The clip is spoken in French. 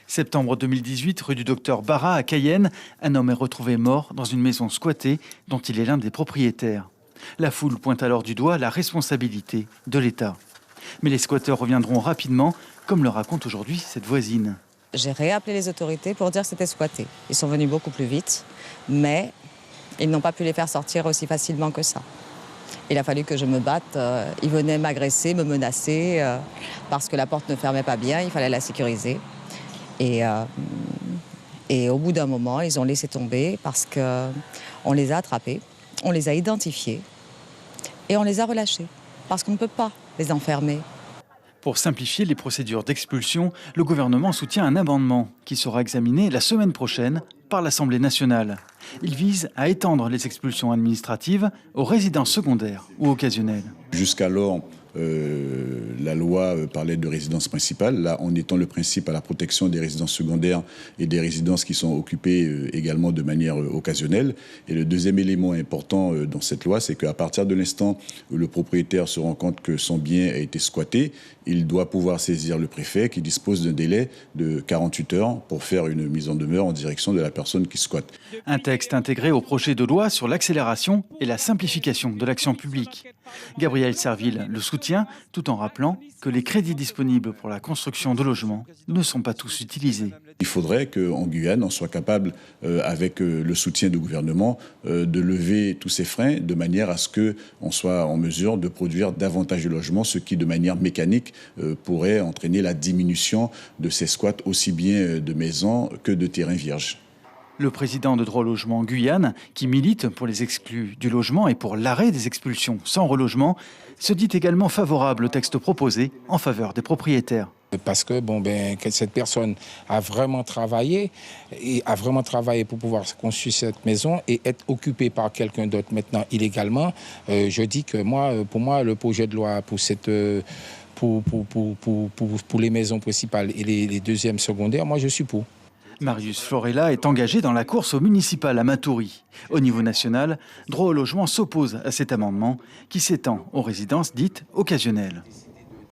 Septembre 2018, rue du Docteur Barra à Cayenne, un homme est retrouvé mort dans une maison squattée dont il est l'un des propriétaires. La foule pointe alors du doigt la responsabilité de l'État. Mais les squatteurs reviendront rapidement, comme le raconte aujourd'hui cette voisine. J'ai réappelé les autorités pour dire que c'était squatté. Ils sont venus beaucoup plus vite, mais ils n'ont pas pu les faire sortir aussi facilement que ça. Il a fallu que je me batte. Ils venaient m'agresser, me menacer, parce que la porte ne fermait pas bien, il fallait la sécuriser. Et au bout d'un moment, ils ont laissé tomber parce qu'on les a attrapés, on les a identifiés et on les a relâchés, parce qu'on ne peut pas les enfermer. Pour simplifier les procédures d'expulsion, le gouvernement soutient un amendement qui sera examiné la semaine prochaine par l'Assemblée nationale. Il vise à étendre les expulsions administratives aux résidences secondaires ou occasionnelles. Jusqu'alors, la loi parlait de résidence principale. Là, on étend le principe à la protection des résidences secondaires et des résidences qui sont occupées également de manière occasionnelle. Et le deuxième élément important dans cette loi, c'est qu'à partir de l'instant où le propriétaire se rend compte que son bien a été squatté, il doit pouvoir saisir le préfet qui dispose d'un délai de 48 heures pour faire une mise en demeure en direction de la personne qui squatte. Un texte intégré au projet de loi sur l'accélération et la simplification de l'action publique. Gabriel Serville le soutient tout en rappelant que les crédits disponibles pour la construction de logements ne sont pas tous utilisés. Il faudrait qu'en Guyane, on soit capable, avec le soutien du gouvernement, de lever tous ces freins de manière à ce qu'on soit en mesure de produire davantage de logements, ce qui, de manière mécanique, pourrait entraîner la diminution de ces squats aussi bien de maisons que de terrains vierges. Le président de Droit au logement Guyane, qui milite pour les exclus du logement et pour l'arrêt des expulsions sans relogement, se dit également favorable au texte proposé en faveur des propriétaires. Parce que, que cette personne a vraiment travaillé pour pouvoir construire cette maison et être occupée par quelqu'un d'autre maintenant illégalement. Je dis que pour moi, le projet de loi pour les maisons principales et les deuxièmes secondaires, moi je suis pour. Marius Florella est engagé dans la course au municipal à Matoury. Au niveau national, Droit au logement s'oppose à cet amendement qui s'étend aux résidences dites occasionnelles.